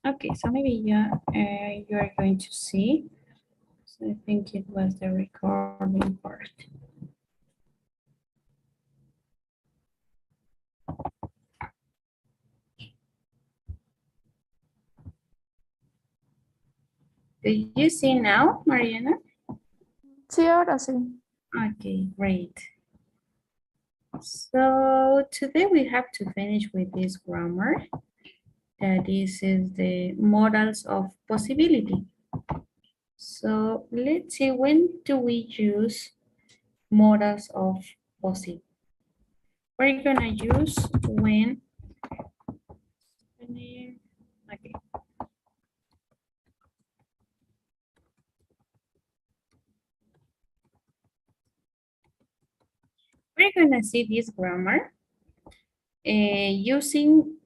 Okay, so maybe yeah, you are going to see. So I think it was the recording part. Do you see now, Mariana? Sí, ahora sí. Okay, great. So today we have to finish with this grammar. This is the modals of possibility. So let's see, when do we use modals of possibility? We're gonna use when, okay. We're gonna see this grammar using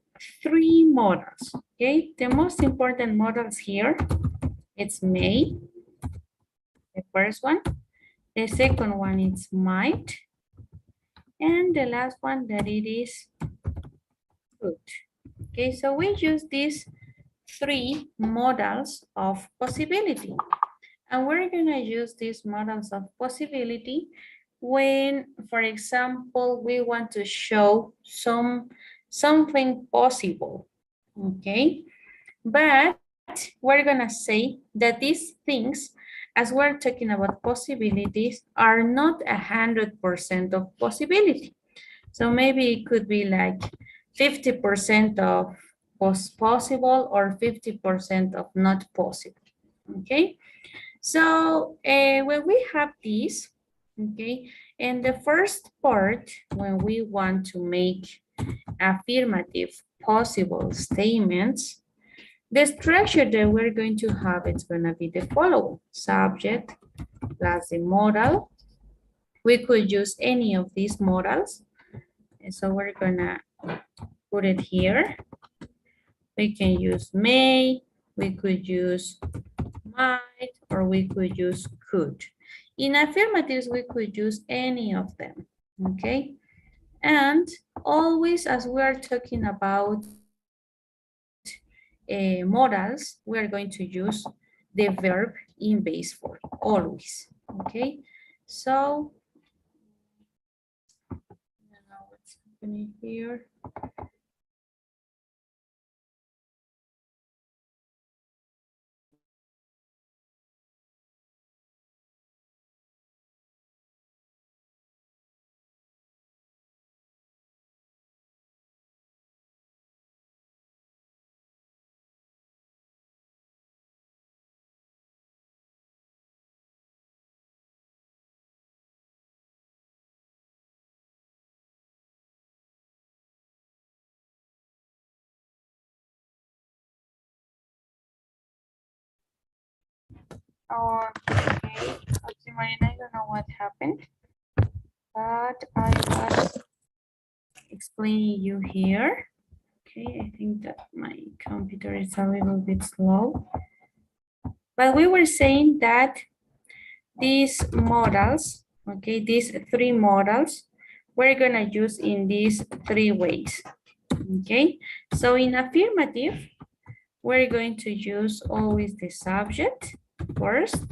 three modals, okay? The most important modals here, it's may, the first one. The second one is might. And the last one that it is could. Okay, so we use these three modals of possibility. And we're gonna use these models of possibility when, for example, we want to show something possible, okay? But we're gonna say that these things, as we're talking about possibilities, are not 100% of possibility. So maybe it could be like 50% of possible or 50% of not possible, okay? So when we have this, okay, in the first part, when we want to make affirmative possible statements, the structure that we're going to have is going to be the following: subject plus the modal. We could use any of these modals. And so we're going to put it here. We can use may, we could use might, or we could use could. In affirmatives, we could use any of them, okay? And always, as we are talking about modals, we are going to use the verb in base form, always, okay? So, now what's happening here? Okay, okay, Marina, I don't know what happened, but I was explaining you here. Okay, I think that my computer is a little bit slow. But we were saying that these modals, okay, these three modals, we're gonna use in these three ways, okay? So in affirmative, we're going to use always the subject first.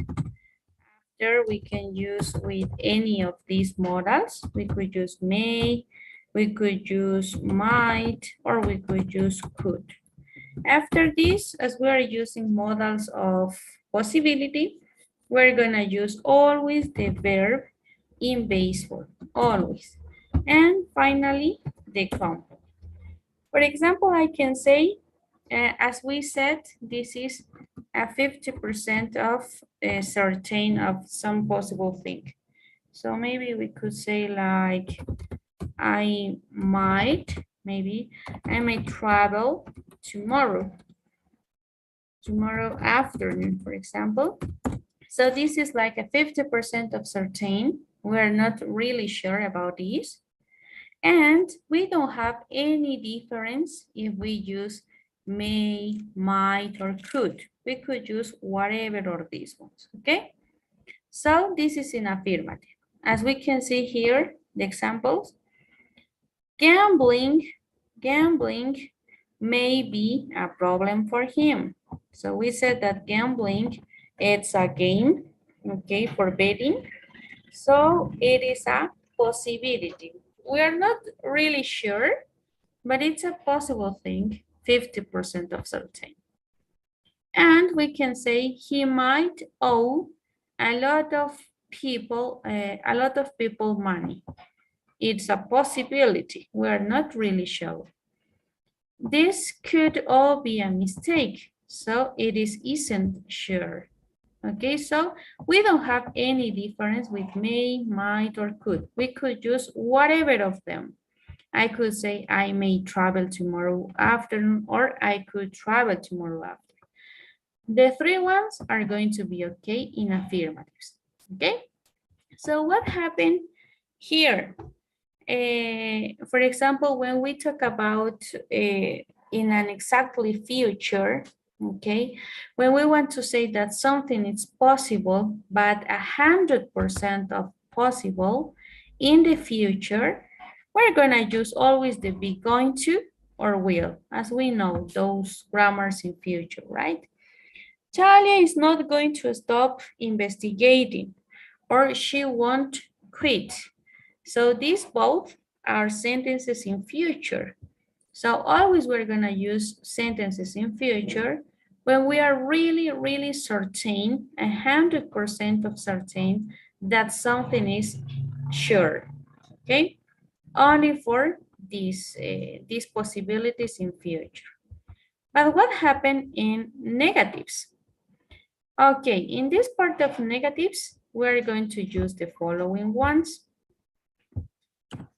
After, we can use with any of these modals. We could use may, we could use might, or we could use could. After this, as we are using modals of possibility, we're gonna use always the verb in base form, always. And finally, the compound. For example, I can say, as we said, this is a 50% of a certain of some possible thing. So maybe we could say like, maybe I might travel tomorrow afternoon, for example. So this is like a 50% of certain. We're not really sure about this. And we don't have any difference if we use may, might, or could. We could use whatever of these ones, okay? So this is in affirmative. As we can see here, the examples, gambling may be a problem for him. So we said that gambling, it's a game, okay, for betting. So it is a possibility. We are not really sure, but it's a possible thing, 50% of certain. And we can say he might owe a lot of people money. It's a possibility. We are not really sure. This could all be a mistake, so it isn't sure. Okay, so we don't have any difference with may, might, or could. We could use whatever of them. I could say I may travel tomorrow afternoon, or I could travel tomorrow after. The three ones are going to be okay in affirmatives. Okay, so what happened here? For example, when we talk about in an exactly future, okay, when we want to say that something is possible, but 100% of possible in the future, we're gonna use always the be going to or will, as we know those grammars in future, right? Talia is not going to stop investigating, or she won't quit. So these both are sentences in future. So always we're gonna use sentences in future when we are really, really certain, 100% of certain that something is sure, okay? Only for these possibilities in future. But what happened in negatives? Okay, in this part of negatives, we're going to use the following ones.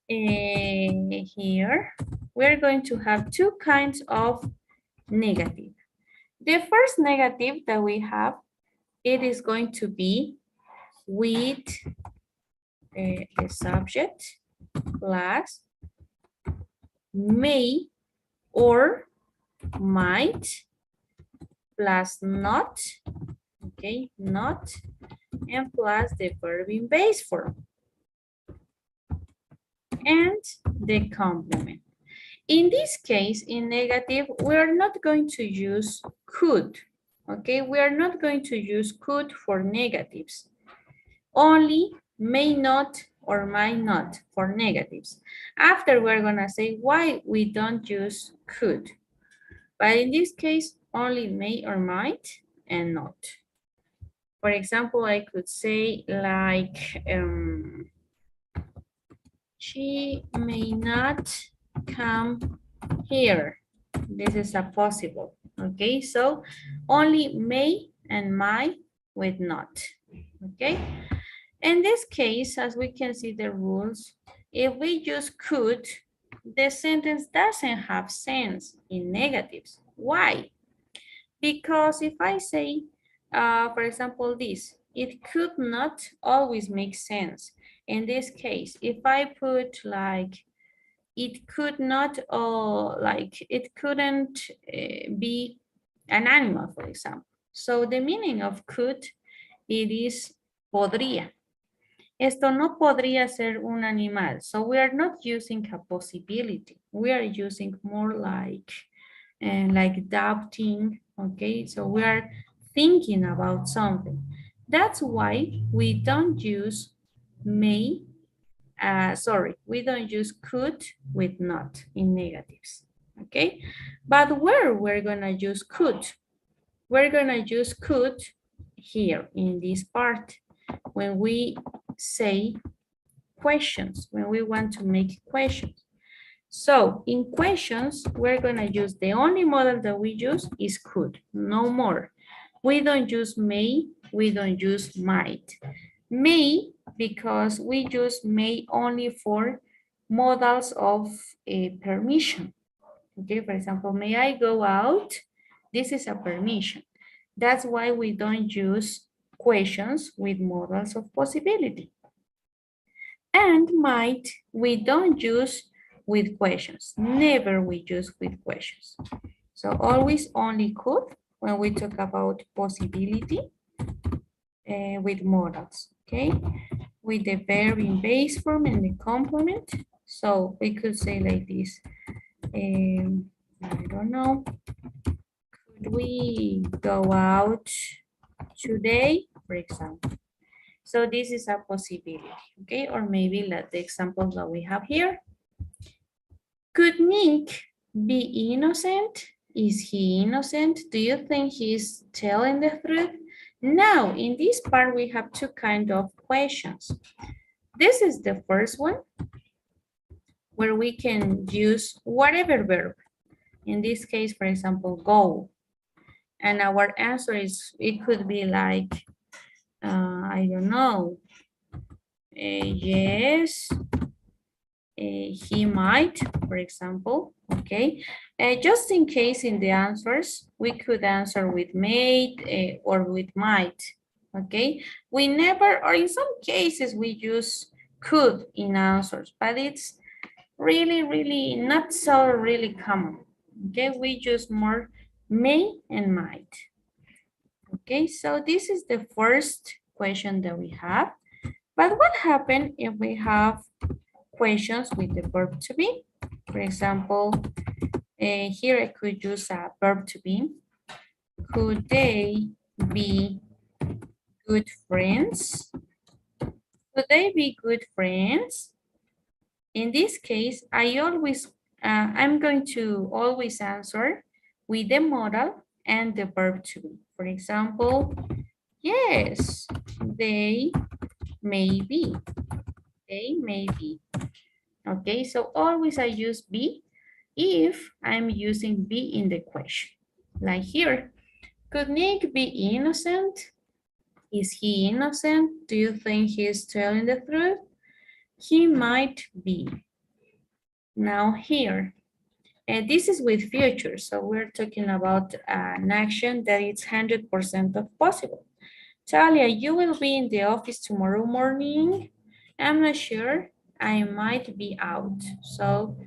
Here, we're going to have two kinds of negative. The first negative that we have, it is going to be with the subject plus may or might plus not, okay, not, and plus the verb in base form and the complement. In this case, in negative, we are not going to use could, okay? We are not going to use could for negatives. Only may not or might not for negatives. After, we're gonna say why we don't use could. But in this case, only may or might and not. For example, I could say like, she may not come here. This is a possible, okay? So only may and might with not, okay? In this case, as we can see the rules, if we use could, the sentence doesn't have sense in negatives. Why? Because if I say, for example, this, it could not always make sense. In this case, if I put like, it could not, or like, it couldn't be an animal, for example. So the meaning of could, it is podría. Esto no podría ser un animal. So we are not using a possibility. We are using more like doubting, okay? So we are thinking about something. That's why we don't use may, we don't use could with not in negatives, okay? But where we're gonna use could? We're gonna use could here in this part when we say questions, when we want to make questions. So in questions, we're gonna use the only model that we use is could, no more. We don't use may, we don't use might. May, because we use may only for modals of a permission. Okay, for example, may I go out? This is a permission. That's why we don't use questions with modals of possibility. And might, we don't use with questions. Never we use with questions. So always only could when we talk about possibility with modals, okay? With the verb in base form and the complement. So we could say like this. I don't know. Could we go out today, for example? So this is a possibility, okay? Or maybe like the example that we have here. Could Nick be innocent? Is he innocent? Do you think he's telling the truth? Now, in this part, we have two kind of questions. This is the first one, where we can use whatever verb. In this case, for example, go. And our answer is, it could be like, I don't know, yes, he might, for example, okay? Just in case in the answers, we could answer with may or with might, okay? We never, or in some cases, we use could in answers, but it's really not so really common, okay? We use more may and might. Okay, so this is the first question that we have. But what happens if we have questions with the verb to be? For example, here I could use a verb to be. Could they be good friends? Could they be good friends? In this case, I'm going to always answer with the modal and the verb to be. For example, yes, they may be. They may be. Okay, so always I use be if I'm using be in the question. Like here, could Nick be innocent? Is he innocent? Do you think he's telling the truth? He might be. Now here, and this is with future, so we're talking about an action that is 100% of possible. Talia, you will be in the office tomorrow morning? I'm not sure. I might be out. So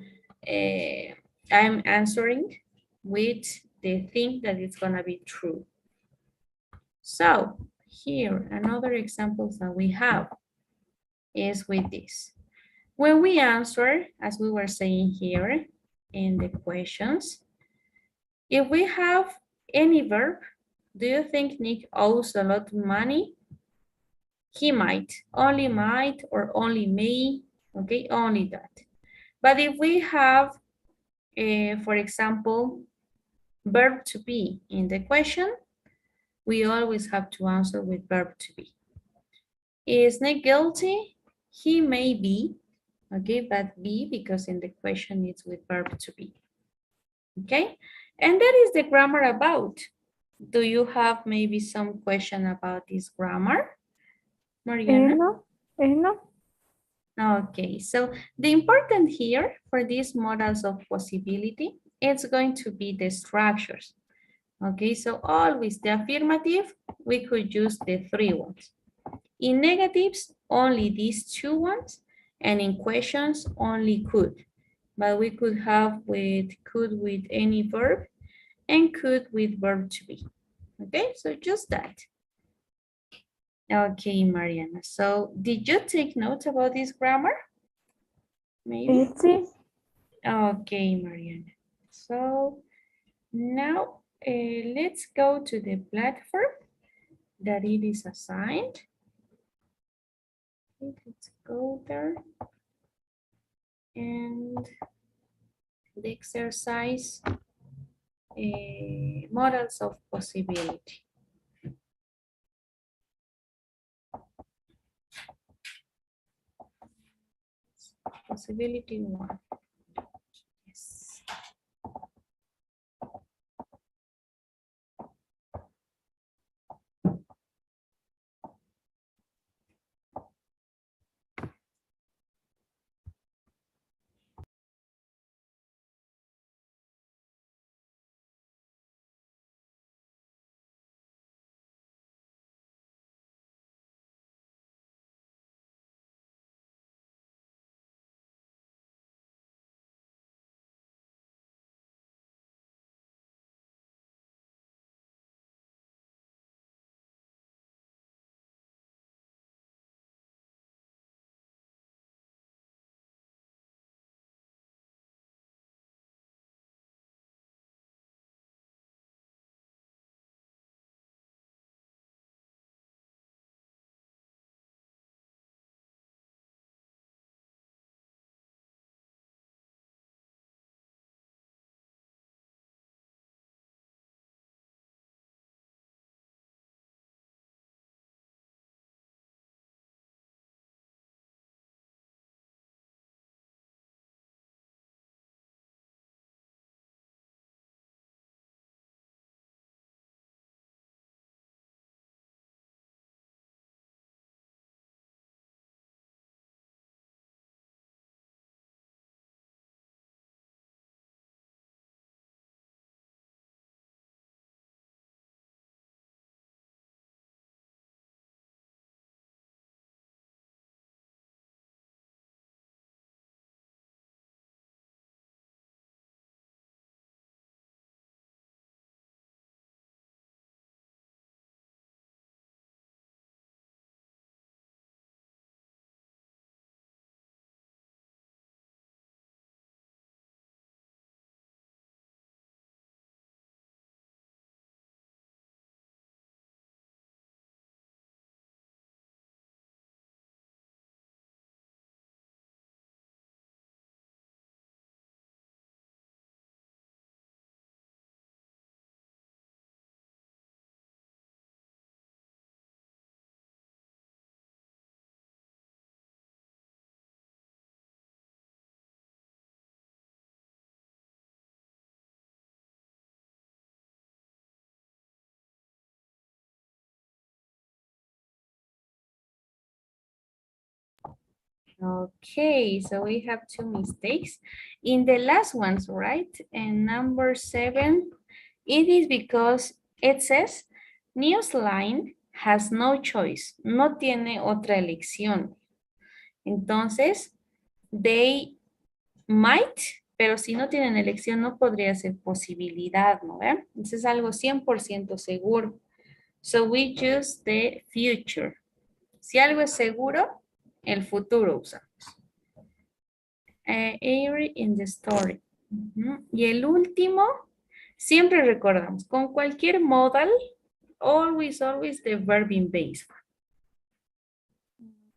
I'm answering with the thing that is gonna be true. So here, another examples that we have is with this. When we answer, as we were saying here in the questions, if we have any verb, do you think Nick owes a lot of money? He might, or only may, okay, only that. But if we have, for example, verb to be in the question, we always have to answer with verb to be. Is Nick guilty? He may be, okay, but be because in the question it's with verb to be, okay? And that is the grammar about. Do you have maybe some question about this grammar, Mariana? No, no. Okay, so the important here for these models of possibility, it's going to be the structures. Okay, so always the affirmative, we could use the three ones. In negatives, only these two ones, and in questions, only could. But we could have with could with any verb and could with verb to be. Okay, so just that. Okay, Mariana. So did you take notes about this grammar? Maybe? Sí. Okay, Mariana. So now let's go to the platform that it is assigned. Okay, let's go there. And the exercise models of possibility. Possibility one. Yes. Okay, so we have two mistakes. In the last ones, right? And number 7, it is because it says Newsline has no choice. No tiene otra elección. Entonces, they might, pero si no tienen elección no podría ser posibilidad, ¿no? Entonces es algo 100% seguro. So we choose the future. Si algo es seguro, el futuro usamos. Airy in the story. Y el último, siempre recordamos, con cualquier modal, always the verb in base.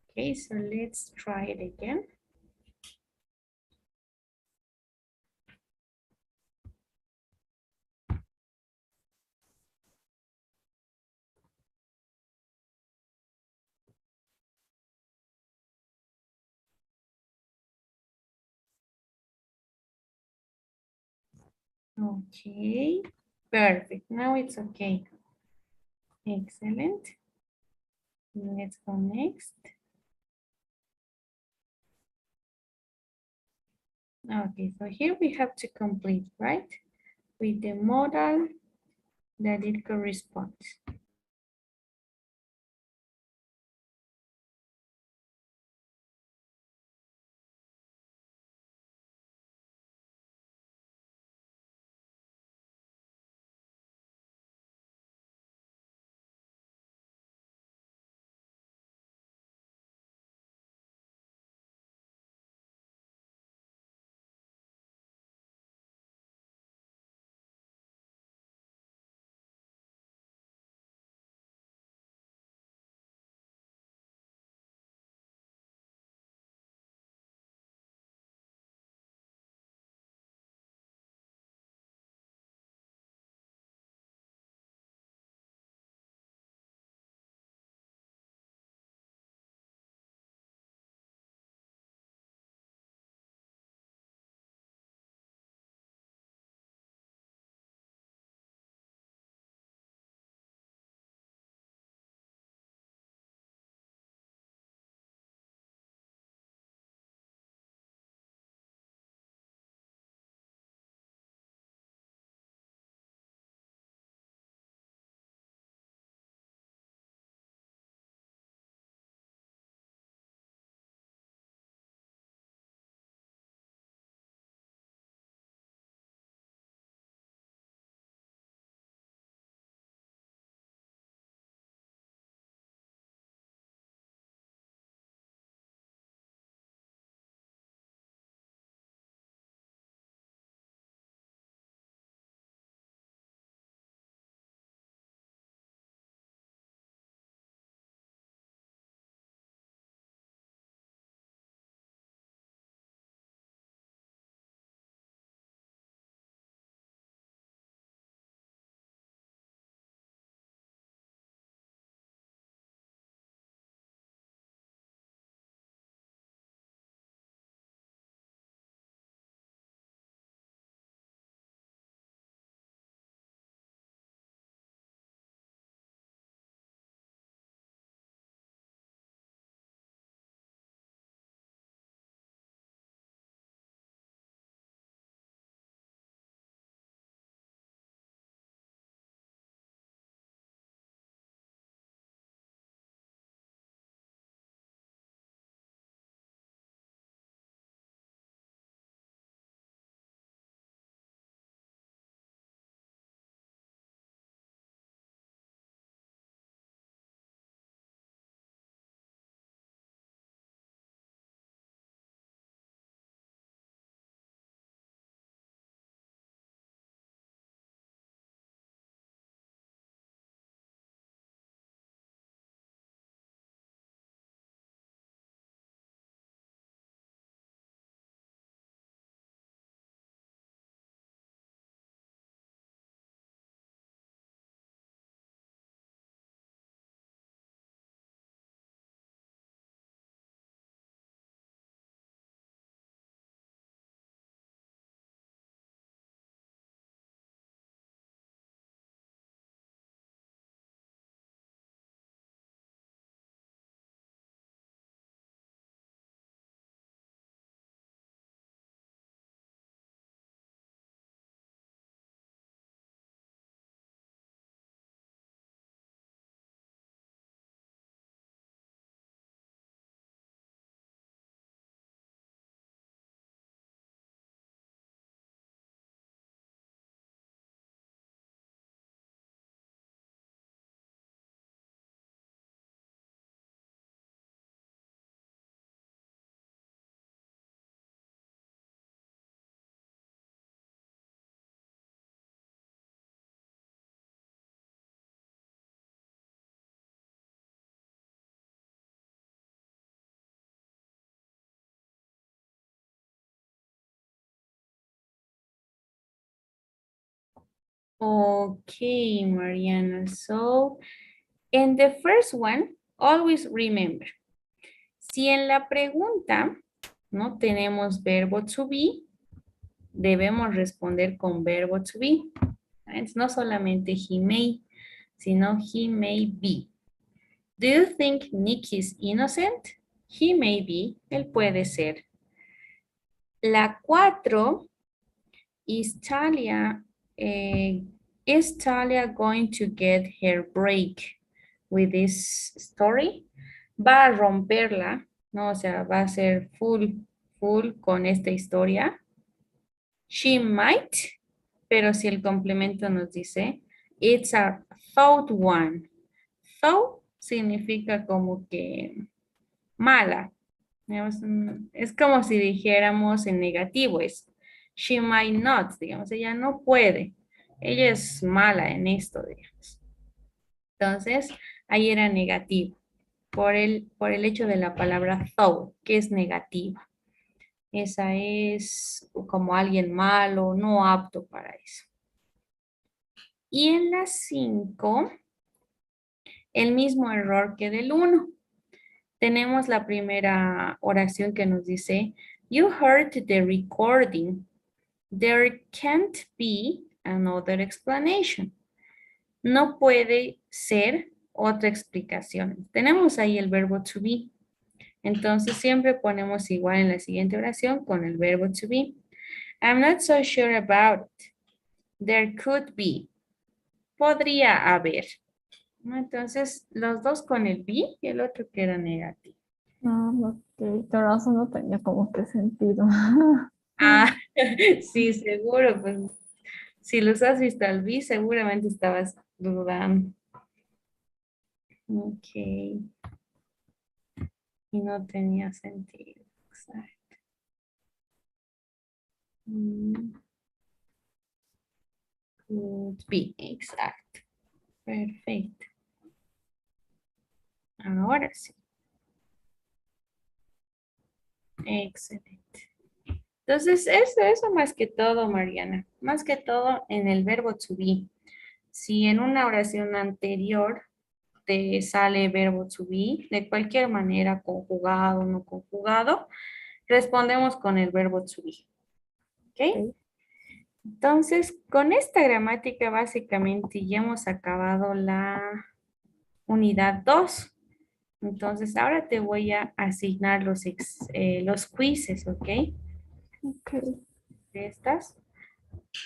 Okay, so let's try it again. Okay, perfect. Now it's okay. Excellent. Let's go next. Okay, so here we have to complete, right? With the modal that it corresponds. Okay, Mariana. So, in the first one, always remember, si en la pregunta no tenemos verbo to be, debemos responder con verbo to be. Es no solamente he may, sino he may be. Do you think Nick is innocent? He may be, él puede ser. La 4, is Talia going to get her break with this story? Va a romperla, ¿no? O sea, va a ser full con esta historia. She might, pero si el complemento nos dice, it's a thought one. Thought significa como que mala. Digamos, es como si dijéramos en negativo, es she might not, digamos, ella no puede. Ella es mala en esto, digamos. Entonces, ahí era negativo, por el hecho de la palabra thought, que es negativa. Esa es como alguien malo, no apto para eso. Y en la 5, el mismo error que del 1. Tenemos la primera oración que nos dice, you heard the recording. There can't be another explanation. No puede ser otra explicación. Tenemos ahí el verbo to be. Entonces siempre ponemos igual en la siguiente oración con el verbo to be. I'm not so sure about it. There could be. Podría haber. ¿No? Entonces, los dos con el be y el otro que era negativo. Ah, ok, pero eso no tenía como que sentido. Ah, sí, seguro, pues si los has visto al be, seguramente estabas dudando. Ok, y no tenía sentido. Exacto. Mm, Could be, exacto. Perfecto. Ahora sí. Excelente. Entonces, eso más que todo, Mariana. Más que todo en el verbo to be. Si en una oración anterior te sale verbo to be, de cualquier manera, conjugado o no conjugado, respondemos con el verbo to be. ¿Ok? Ok, Entonces, con esta gramática básicamente ya hemos acabado la unidad 2. Entonces, ahora te voy a asignar los quizzes, ¿ok? ok. De estas.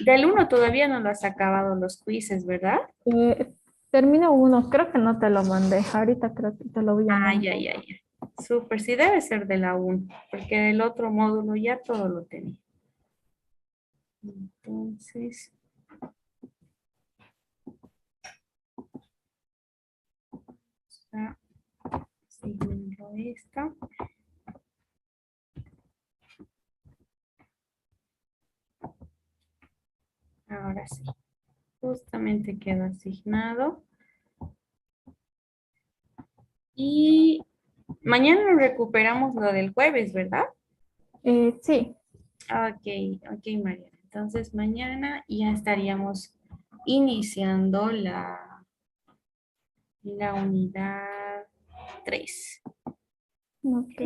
Del 1 todavía no lo has acabado los quizzes, ¿verdad? Termino uno, creo que no te lo mandé. Ahorita creo que te lo voy a Ay, mandar. ay, ay, ay. Súper, sí debe ser de la 1, porque del otro módulo ya todo lo tenía. Entonces, ya, asignando esta. Ahora sí, justamente quedó asignado. Y mañana recuperamos lo del jueves, ¿verdad? Sí, Ok, María. Entonces mañana ya estaríamos iniciando la unidad 3. ok. Ok,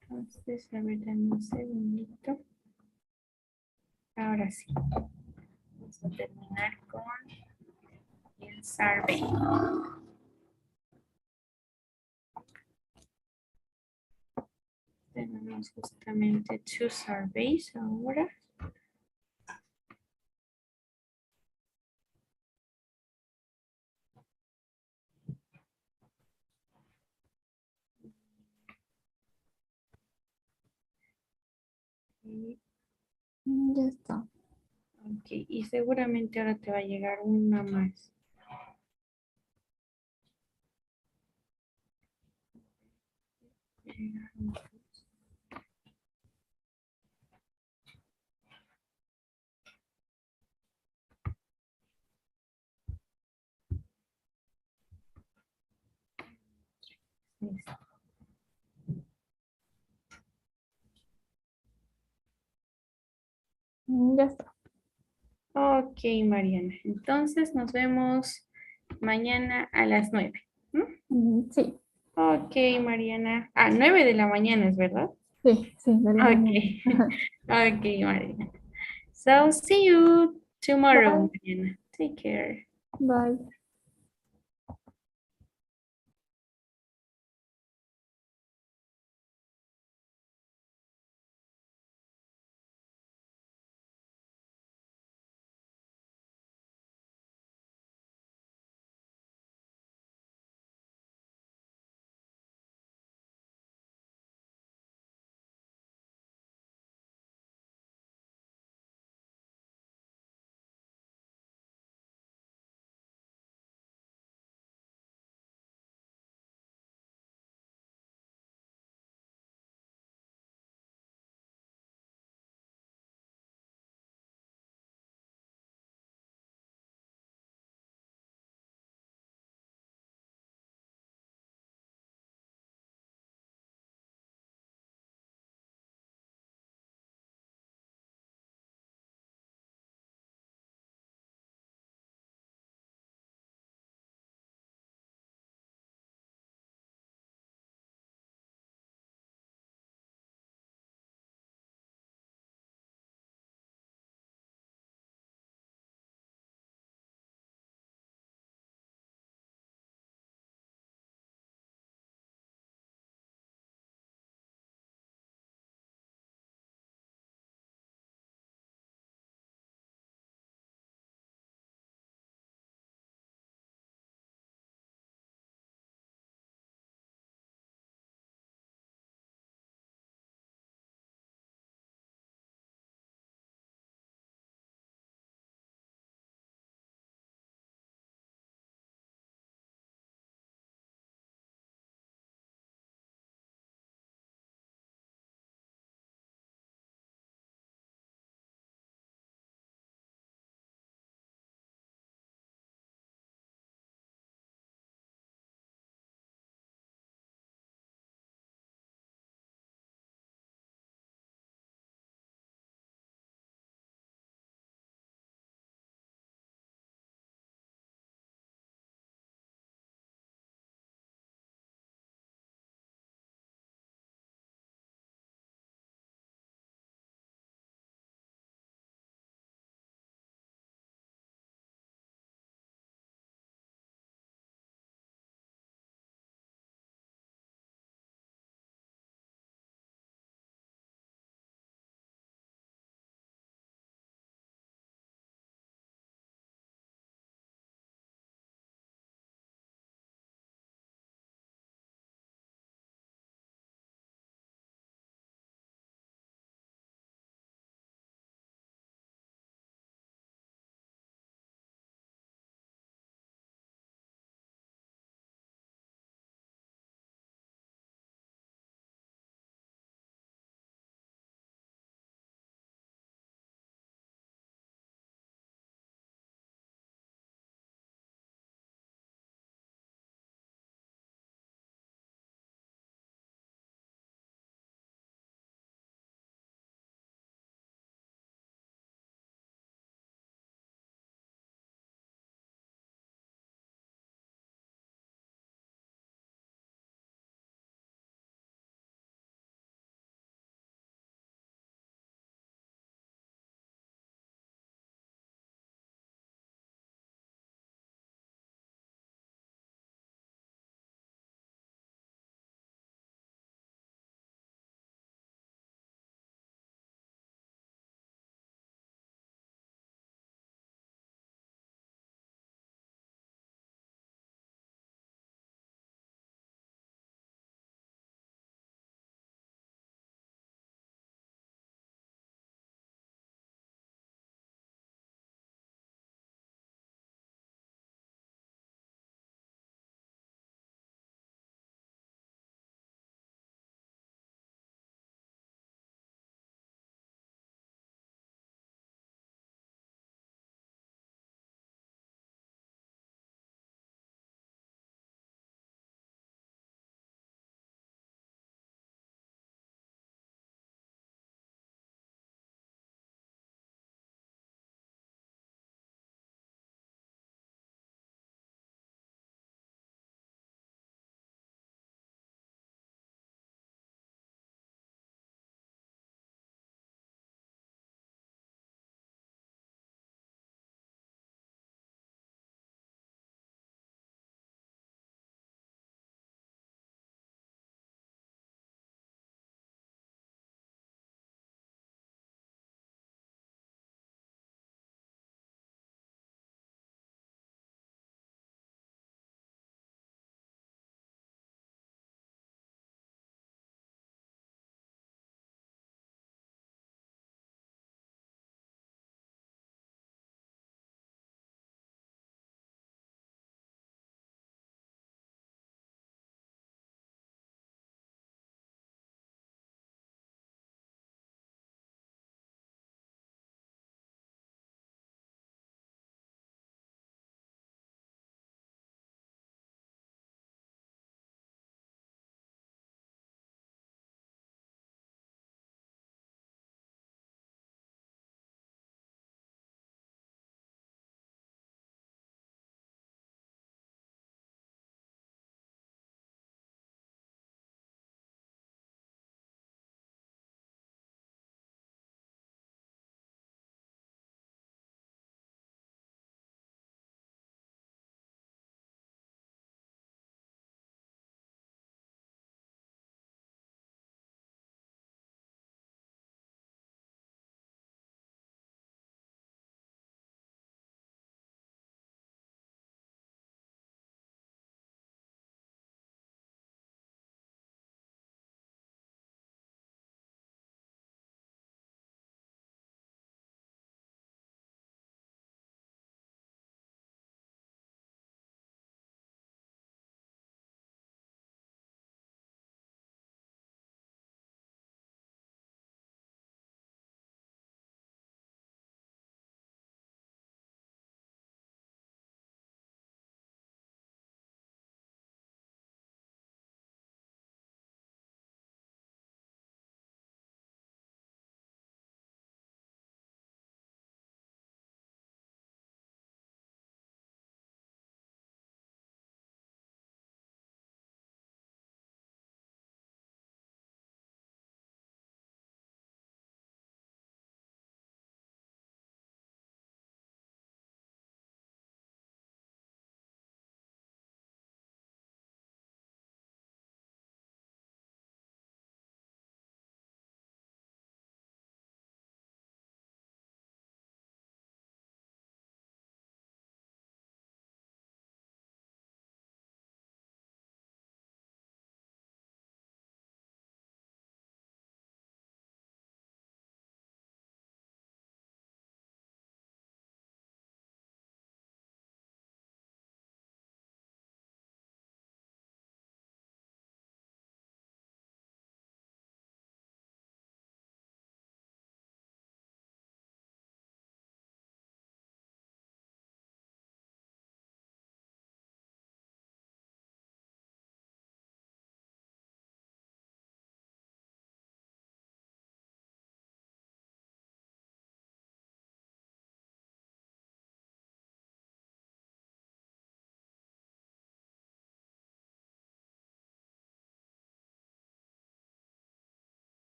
entonces a ver, dame un segundito. Ahora sí, vamos a terminar con el survey. Tenemos justamente 2 surveys ahora. Ya está. Ok, y seguramente ahora te va a llegar una más. Listo. Ya está. Ok, Ok, Mariana. Entonces nos vemos mañana a las 9. Sí, Ok, Mariana. 9 de la mañana es verdad. sí, de la Ok. mañana. Ok, Mariana. So see you tomorrow, Bye, Mariana. Take care. bye.